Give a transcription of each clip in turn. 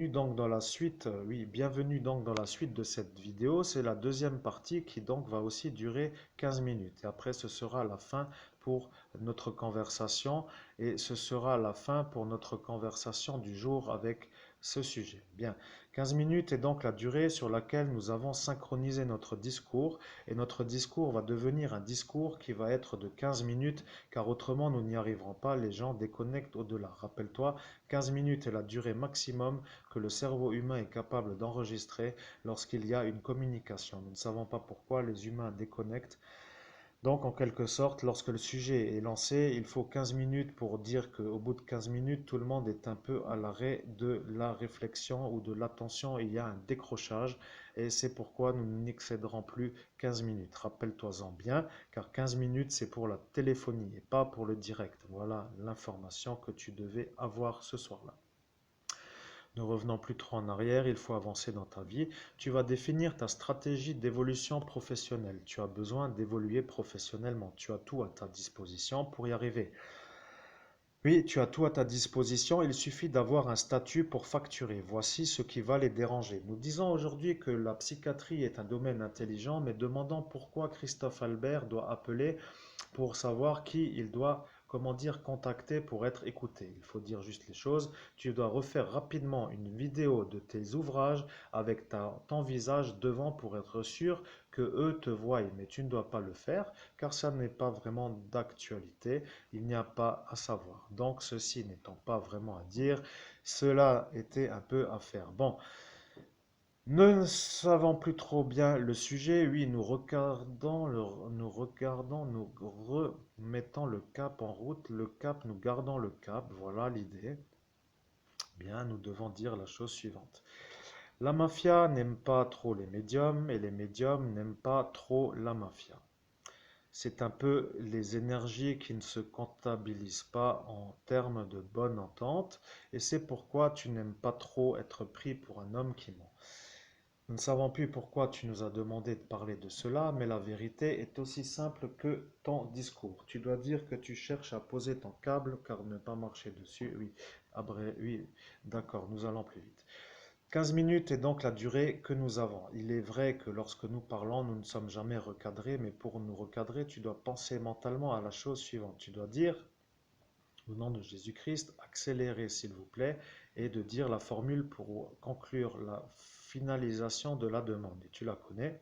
bienvenue donc dans la suite, oui, bienvenue donc dans la suite de cette vidéo. C'est la deuxième partie qui donc va aussi durer 15 minutes. Et après, ce sera la fin pour notre conversation et ce sera la fin pour notre conversation du jour avec ce sujet. Bien, 15 minutes est donc la durée sur laquelle nous avons synchronisé notre discours et notre discours va devenir un discours qui va être de 15 minutes car autrement nous n'y arriverons pas, les gens déconnectent au-delà. Rappelle-toi, 15 minutes est la durée maximum que le cerveau humain est capable d'enregistrer lorsqu'il y a une communication. Nous ne savons pas pourquoi les humains déconnectent. Donc, en quelque sorte, lorsque le sujet est lancé, il faut 15 minutes pour dire qu'au bout de 15 minutes, tout le monde est un peu à l'arrêt de la réflexion ou de l'attention. Il y a un décrochage et c'est pourquoi nous n'excéderons plus 15 minutes. Rappelle-toi-en bien, car 15 minutes, c'est pour la téléphonie et pas pour le direct. Voilà l'information que tu devais avoir ce soir-là. Ne revenons plus trop en arrière, il faut avancer dans ta vie. Tu vas définir ta stratégie d'évolution professionnelle. Tu as besoin d'évoluer professionnellement. Tu as tout à ta disposition pour y arriver. Oui, tu as tout à ta disposition, il suffit d'avoir un statut pour facturer. Voici ce qui va les déranger. Nous disons aujourd'hui que la psychiatrie est un domaine intelligent, mais demandons pourquoi Christophe Albert doit appeler pour savoir qui il doit, comment dire, contacter pour être écouté. Il faut dire juste les choses. Tu dois refaire rapidement une vidéo de tes ouvrages avec ton visage devant pour être sûr que eux te voient. Mais tu ne dois pas le faire car ça n'est pas vraiment d'actualité. Il n'y a pas à savoir. Donc, ceci n'étant pas vraiment à dire, cela était un peu à faire. Bon, ne savons plus trop bien le sujet, oui, nous remettons le cap en route, le cap, nous gardons le cap, voilà l'idée. Bien, nous devons dire la chose suivante. La mafia n'aime pas trop les médiums et les médiums n'aiment pas trop la mafia. C'est un peu les énergies qui ne se comptabilisent pas en termes de bonne entente et c'est pourquoi tu n'aimes pas trop être pris pour un homme qui ment. Nous ne savons plus pourquoi tu nous as demandé de parler de cela, mais la vérité est aussi simple que ton discours. Tu dois dire que tu cherches à poser ton câble car ne pas marcher dessus. Oui, oui, d'accord, nous allons plus vite. 15 minutes est donc la durée que nous avons. Il est vrai que lorsque nous parlons, nous ne sommes jamais recadrés, mais pour nous recadrer, tu dois penser mentalement à la chose suivante. Tu dois dire, au nom de Jésus-Christ, accélérez s'il vous plaît, et de dire la formule pour conclure la finalisation de la demande. Et tu la connais.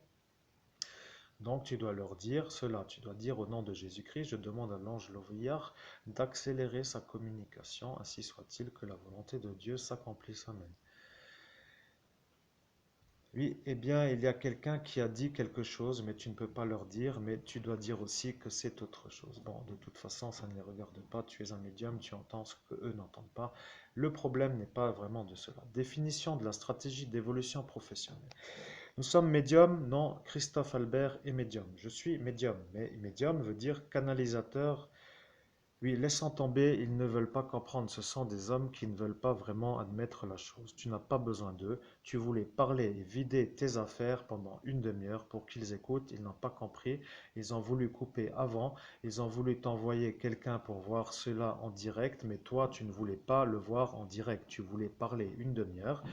Donc tu dois leur dire cela. Tu dois dire au nom de Jésus-Christ, je demande à l'ange Loviard d'accélérer sa communication, ainsi soit-il que la volonté de Dieu s'accomplisse. Amen. Oui, eh bien, il y a quelqu'un qui a dit quelque chose, mais tu ne peux pas leur dire, mais tu dois dire aussi que c'est autre chose. Bon, de toute façon, ça ne les regarde pas, tu es un médium, tu entends ce que eux n'entendent pas. Le problème n'est pas vraiment de cela. Définition de la stratégie d'évolution professionnelle. Nous sommes médiums, non, Christophe Albert est médium. Je suis médium, mais médium veut dire canalisateur. Oui, laissant tomber, ils ne veulent pas comprendre. Ce sont des hommes qui ne veulent pas vraiment admettre la chose. Tu n'as pas besoin d'eux. Tu voulais parler et vider tes affaires pendant une demi-heure pour qu'ils écoutent. Ils n'ont pas compris. Ils ont voulu couper avant. Ils ont voulu t'envoyer quelqu'un pour voir cela en direct. Mais toi, tu ne voulais pas le voir en direct. Tu voulais parler une demi-heure.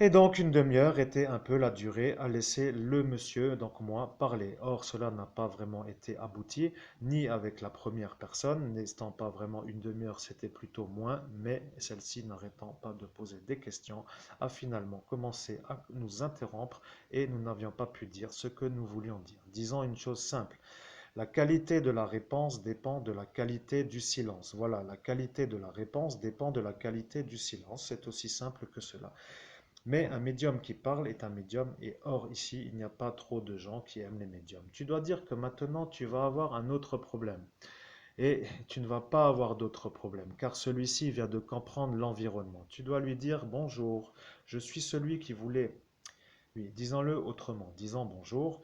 Et donc une demi-heure était un peu la durée à laisser le monsieur, donc moi, parler. Or, cela n'a pas vraiment été abouti, ni avec la première personne, n'étant pas vraiment une demi-heure, c'était plutôt moins, mais celle-ci, n'arrêtant pas de poser des questions, a finalement commencé à nous interrompre et nous n'avions pas pu dire ce que nous voulions dire. Disons une chose simple. La qualité de la réponse dépend de la qualité du silence. Voilà, la qualité de la réponse dépend de la qualité du silence. C'est aussi simple que cela. Mais un médium qui parle est un médium et or ici il n'y a pas trop de gens qui aiment les médiums. Tu dois dire que maintenant tu vas avoir un autre problème et tu ne vas pas avoir d'autres problèmes car celui-ci vient de comprendre l'environnement. Tu dois lui dire bonjour, je suis celui qui voulait. Oui, disons-le autrement, disons bonjour.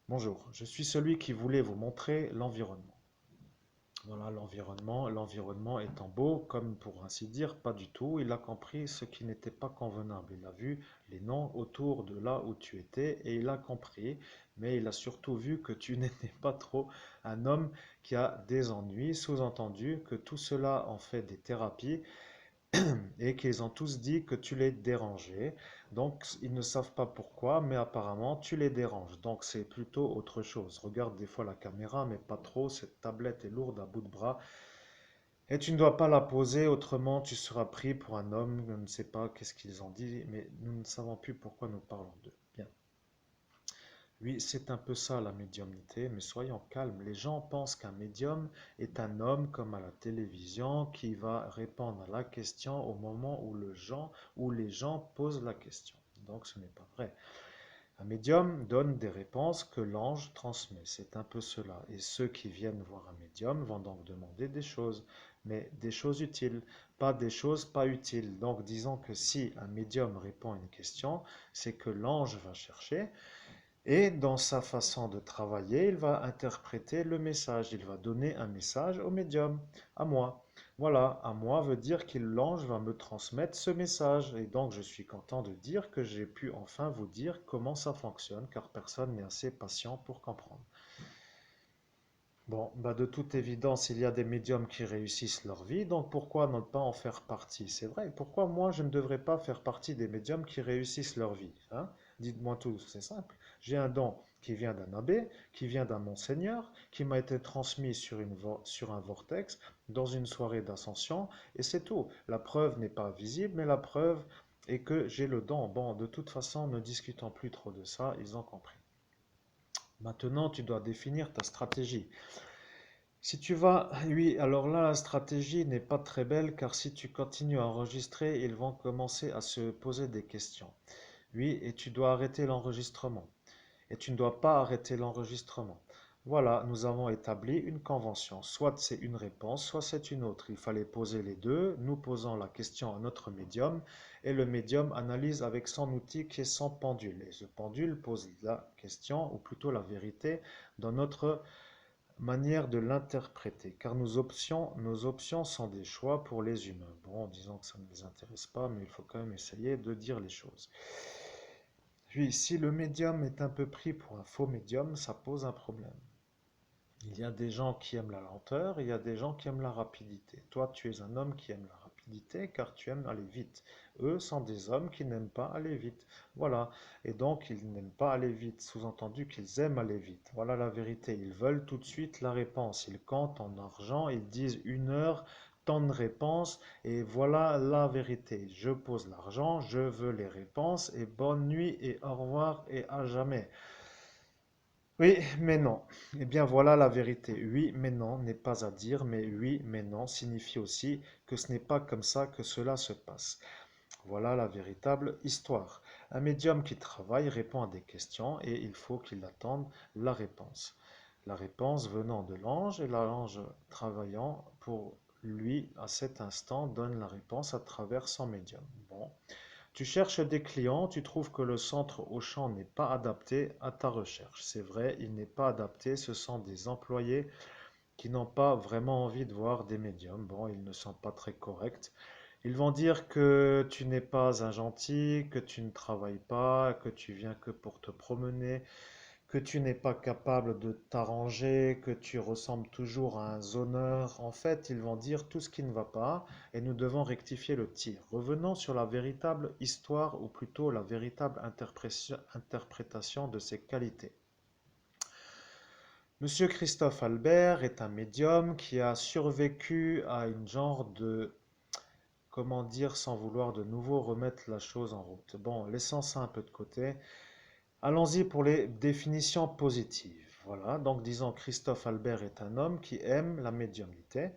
Bonjour, je suis celui qui voulait vous montrer l'environnement. Voilà l'environnement. L'environnement étant beau, comme pour ainsi dire, pas du tout. Il a compris ce qui n'était pas convenable. Il a vu les noms autour de là où tu étais et il a compris. Mais il a surtout vu que tu n'étais pas trop un homme qui a des ennuis. Sous-entendu que tout cela en fait des thérapies. et qu'ils ont tous dit que tu les dérangeais. Donc, ils ne savent pas pourquoi, mais apparemment, tu les déranges. Donc, c'est plutôt autre chose. Regarde des fois la caméra, mais pas trop. Cette tablette est lourde à bout de bras. Et tu ne dois pas la poser, autrement tu seras pris pour un homme. Je ne sais pas qu'est-ce qu'ils ont dit, mais nous ne savons plus pourquoi nous parlons d'eux. Bien. Oui, c'est un peu ça la médiumnité, mais soyons calmes. Les gens pensent qu'un médium est un homme comme à la télévision qui va répondre à la question au moment où les gens posent la question. Donc ce n'est pas vrai. Un médium donne des réponses que l'ange transmet. C'est un peu cela. Et ceux qui viennent voir un médium vont donc demander des choses, mais des choses utiles, pas des choses pas utiles. Donc disons que si un médium répond à une question, c'est que l'ange va chercher et dans sa façon de travailler, il va interpréter le message. Il va donner un message au médium, à moi. Voilà, à moi veut dire que l'ange va me transmettre ce message. Et donc, je suis content de dire que j'ai pu enfin vous dire comment ça fonctionne, car personne n'est assez patient pour comprendre. Bon, bah de toute évidence, il y a des médiums qui réussissent leur vie, donc pourquoi ne pas en faire partie? C'est vrai, pourquoi moi je ne devrais pas faire partie des médiums qui réussissent leur vie, hein? Dites-moi tout, c'est simple. J'ai un don qui vient d'un abbé, qui vient d'un monseigneur, qui m'a été transmis sur un vortex dans une soirée d'ascension, et c'est tout. La preuve n'est pas visible, mais la preuve est que j'ai le don. Bon, de toute façon, ne discutons plus trop de ça, ils ont compris. Maintenant, tu dois définir ta stratégie. Si tu vas, oui, alors là, la stratégie n'est pas très belle car si tu continues à enregistrer, ils vont commencer à se poser des questions. Oui, et tu dois arrêter l'enregistrement. Et tu ne dois pas arrêter l'enregistrement. Voilà, nous avons établi une convention. Soit c'est une réponse, soit c'est une autre. Il fallait poser les deux. Nous posons la question à notre médium et le médium analyse avec son outil qui est son pendule. Et ce pendule pose la question, ou plutôt la vérité, dans notre manière de l'interpréter, car nos options sont des choix pour les humains. Bon, disons que ça ne les intéresse pas, mais il faut quand même essayer de dire les choses. Puis, si le médium est un peu pris pour un faux médium, ça pose un problème. Il y a des gens qui aiment la lenteur, il y a des gens qui aiment la rapidité. Toi, tu es un homme qui aime la rapidité car tu aimes aller vite. Eux sont des hommes qui n'aiment pas aller vite. Voilà. Et donc, ils n'aiment pas aller vite. Sous-entendu qu'ils aiment aller vite. Voilà la vérité. Ils veulent tout de suite la réponse. Ils comptent en argent. Ils disent 1 heure, tant de réponses. Et voilà la vérité. Je pose l'argent, je veux les réponses. Et bonne nuit et au revoir et à jamais. Oui, mais non. Eh bien, voilà la vérité. Oui, mais non n'est pas à dire, mais oui, mais non signifie aussi que ce n'est pas comme ça que cela se passe. Voilà la véritable histoire. Un médium qui travaille répond à des questions et il faut qu'il attende la réponse. La réponse venant de l'ange et l'ange travaillant pour lui à cet instant donne la réponse à travers son médium. Bon. Tu cherches des clients, tu trouves que le centre Auchan n'est pas adapté à ta recherche. C'est vrai, il n'est pas adapté, ce sont des employés qui n'ont pas vraiment envie de voir des médiums. Bon, ils ne sont pas très corrects. Ils vont dire que tu n'es pas un gentil, que tu ne travailles pas, que tu viens que pour te promener, que tu n'es pas capable de t'arranger, que tu ressembles toujours à un zoneur. En fait, ils vont dire tout ce qui ne va pas et nous devons rectifier le tir. Revenons sur la véritable histoire ou plutôt la véritable interprétation de ces qualités. Monsieur Christophe Albert est un médium qui a survécu à une genre de, comment dire sans vouloir de nouveau remettre la chose en route. Bon, laissons ça un peu de côté. Allons-y pour les définitions positives. Voilà, donc disons Christophe Albert est un homme qui aime la médiumnité.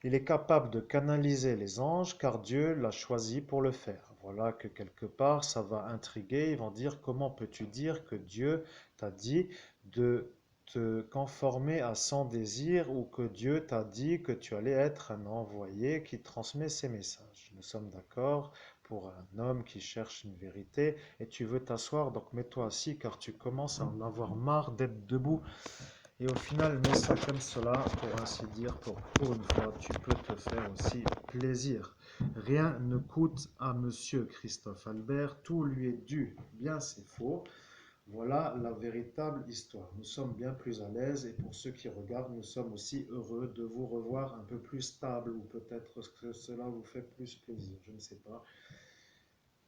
Il est capable de canaliser les anges car Dieu l'a choisi pour le faire. Voilà que quelque part ça va intriguer. Ils vont dire comment peux-tu dire que Dieu t'a dit de te conformer à son désir ou que Dieu t'a dit que tu allais être un envoyé qui transmet ses messages. Nous sommes d'accord pour un homme qui cherche une vérité et tu veux t'asseoir, donc mets-toi assis car tu commences à en avoir marre d'être debout. Et au final, mets ça comme cela, pour ainsi dire, pour une fois, tu peux te faire aussi plaisir. Rien ne coûte à Monsieur Christophe Albert, tout lui est dû. Bien, c'est faux. Voilà la véritable histoire. Nous sommes bien plus à l'aise et pour ceux qui regardent, nous sommes aussi heureux de vous revoir un peu plus stable ou peut-être que cela vous fait plus plaisir, je ne sais pas.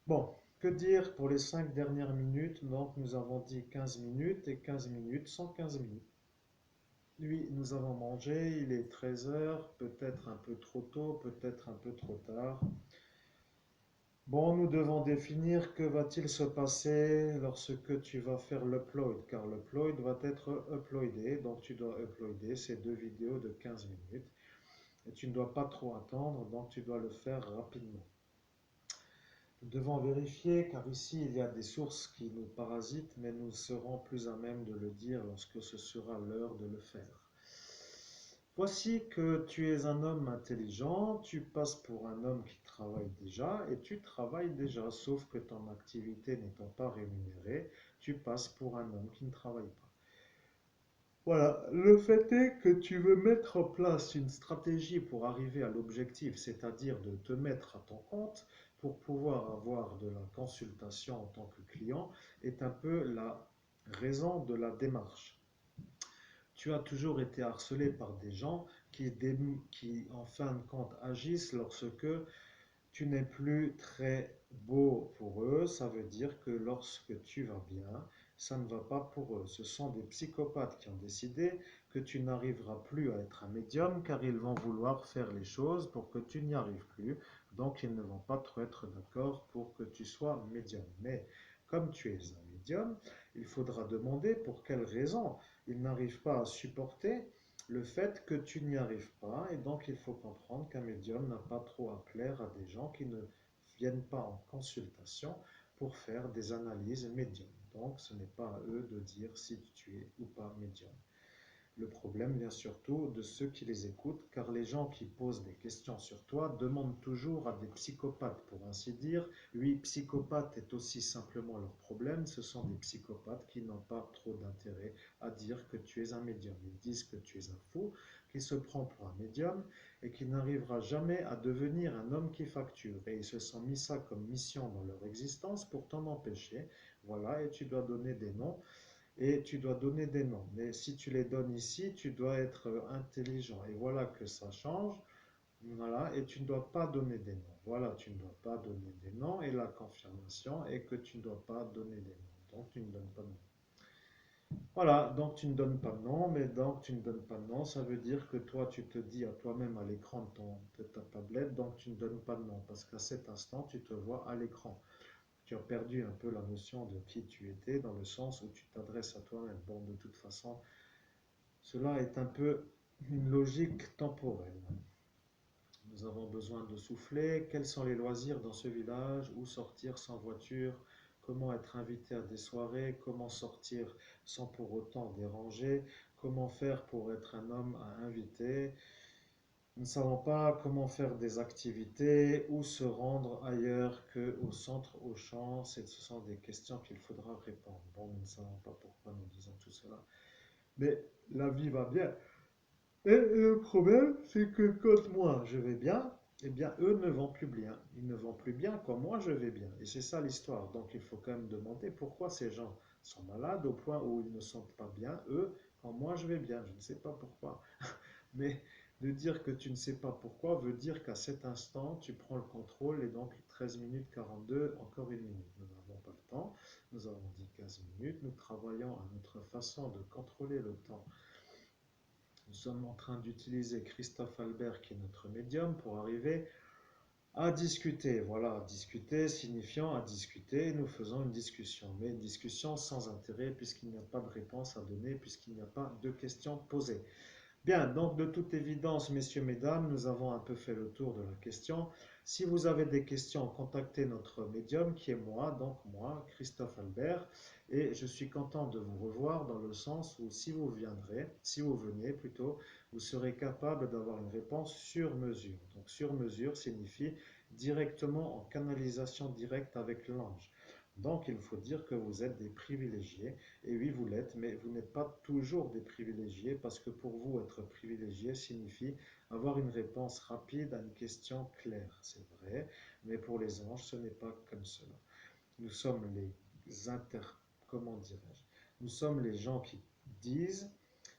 Bon, que dire pour les 5 dernières minutes? Donc nous avons dit 15 minutes et 15 minutes sont 15 minutes. Oui, nous avons mangé, il est 13 heures, peut-être un peu trop tôt, peut-être un peu trop tard. Bon, nous devons définir que va-t-il se passer lorsque tu vas faire l'upload, car l'upload va être uploadé, donc tu dois uploader ces deux vidéos de 15 minutes et tu ne dois pas trop attendre, donc tu dois le faire rapidement. Nous devons vérifier, car ici il y a des sources qui nous parasitent, mais nous serons plus à même de le dire lorsque ce sera l'heure de le faire. Voici que tu es un homme intelligent, tu passes pour un homme qui travaille déjà et tu travailles déjà, sauf que ton activité n'étant pas rémunérée, tu passes pour un homme qui ne travaille pas. Voilà, le fait est que tu veux mettre en place une stratégie pour arriver à l'objectif, c'est-à-dire de te mettre à ton compte pour pouvoir avoir de la consultation en tant que client, est un peu la raison de la démarche. Tu as toujours été harcelé par des gens qui, en fin de compte, agissent lorsque tu n'es plus très beau pour eux. Ça veut dire que lorsque tu vas bien, ça ne va pas pour eux. Ce sont des psychopathes qui ont décidé que tu n'arriveras plus à être un médium car ils vont vouloir faire les choses pour que tu n'y arrives plus. Donc ils ne vont pas trop être d'accord pour que tu sois médium. Mais comme tu es un médium, il faudra demander pour quelles raisons ils n'arrivent pas à supporter le fait que tu n'y arrives pas, et donc il faut comprendre qu'un médium n'a pas trop à plaire à des gens qui ne viennent pas en consultation pour faire des analyses médium. Donc ce n'est pas à eux de dire si tu es ou pas médium. Le problème vient surtout de ceux qui les écoutent, car les gens qui posent des questions sur toi demandent toujours à des psychopathes, pour ainsi dire. Oui, psychopathe est aussi simplement leur problème. Ce sont des psychopathes qui n'ont pas trop d'intérêt à dire que tu es un médium. Ils disent que tu es un fou, qui se prend pour un médium et qui n'arrivera jamais à devenir un homme qui facture. Et ils se sont mis ça comme mission dans leur existence pour t'en empêcher. Voilà, et tu dois donner des noms et tu dois donner des noms. Mais si tu les donnes ici, tu dois être intelligent. Et voilà que ça change. Voilà, et tu ne dois pas donner des noms. Voilà, tu ne dois pas donner des noms. Et la confirmation est que tu ne dois pas donner des noms. Donc tu ne donnes pas de nom. Voilà, donc tu ne donnes pas de nom, mais donc tu ne donnes pas de nom, ça veut dire que toi tu te dis à toi-même à l'écran de ta tablette, donc tu ne donnes pas de nom, parce qu'à cet instant tu te vois à l'écran. Tu as perdu un peu la notion de qui tu étais dans le sens où tu t'adresses à toi-même. Bon, de toute façon, cela est un peu une logique temporelle. Nous avons besoin de souffler. Quels sont les loisirs dans ce village? Où sortir sans voiture? Comment être invité à des soirées? Comment sortir sans pour autant déranger? Comment faire pour être un homme à inviter? Nous ne savons pas comment faire des activités, où se rendre ailleurs qu'au centre Auchan. Ce sont des questions qu'il faudra répondre. Bon, nous ne savons pas pourquoi nous disons tout cela. Mais la vie va bien. Et le problème, c'est que quand moi je vais bien, eh bien eux ne vont plus bien. Ils ne vont plus bien quand moi je vais bien. Et c'est ça l'histoire. Donc il faut quand même demander pourquoi ces gens sont malades au point où ils ne sentent pas bien, eux, quand moi je vais bien. Je ne sais pas pourquoi. Mais de dire que tu ne sais pas pourquoi veut dire qu'à cet instant, tu prends le contrôle et donc 13 minutes 42, encore une minute. Nous n'avons pas le temps. Nous avons dit 15 minutes. Nous travaillons à notre façon de contrôler le temps. Nous sommes en train d'utiliser Christophe Albert, qui est notre médium, pour arriver à discuter. Voilà, discuter signifiant à discuter. Nous faisons une discussion, mais une discussion sans intérêt, puisqu'il n'y a pas de réponse à donner, puisqu'il n'y a pas de questions posées. Bien, donc de toute évidence, messieurs, mesdames, nous avons un peu fait le tour de la question. Si vous avez des questions, contactez notre médium qui est moi, donc moi, Christophe Albert, et je suis content de vous revoir dans le sens où si vous venez plutôt, vous serez capable d'avoir une réponse sur mesure. Donc sur mesure signifie directement en canalisation directe avec l'ange. Donc il faut dire que vous êtes des privilégiés. Et oui, vous l'êtes, mais vous n'êtes pas toujours des privilégiés parce que pour vous, être privilégié signifie avoir une réponse rapide à une question claire. C'est vrai, mais pour les anges, ce n'est pas comme cela. Nous sommes les comment dirais-je, nous sommes les gens qui disent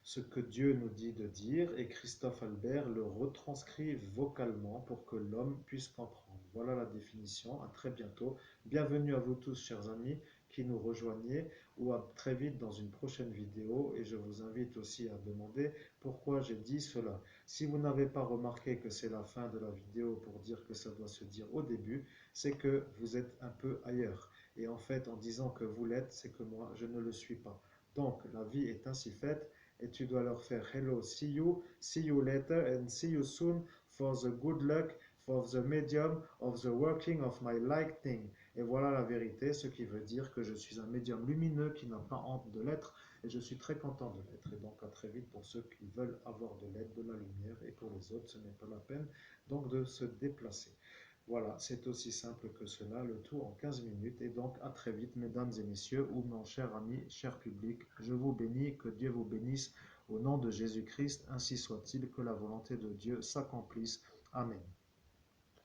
ce que Dieu nous dit de dire et Christophe Albert le retranscrit vocalement pour que l'homme puisse comprendre. Voilà la définition. À très bientôt. Bienvenue à vous tous, chers amis, qui nous rejoignez ou à très vite dans une prochaine vidéo. Et je vous invite aussi à demander pourquoi j'ai dit cela. Si vous n'avez pas remarqué que c'est la fin de la vidéo pour dire que ça doit se dire au début, c'est que vous êtes un peu ailleurs. Et en fait, en disant que vous l'êtes, c'est que moi, je ne le suis pas. Donc, la vie est ainsi faite et tu dois leur faire hello, see you later and see you soon for the good luck, for the medium of the working of my lightning. Et voilà la vérité, ce qui veut dire que je suis un médium lumineux qui n'a pas honte de l'être et je suis très content de l'être. Et donc à très vite pour ceux qui veulent avoir de l'aide, de la lumière et pour les autres, ce n'est pas la peine donc de se déplacer. Voilà, c'est aussi simple que cela, le tout en 15 minutes. Et donc, à très vite, mesdames et messieurs, ou mon cher ami, cher public, je vous bénis, que Dieu vous bénisse, au nom de Jésus-Christ, ainsi soit-il, que la volonté de Dieu s'accomplisse. Amen.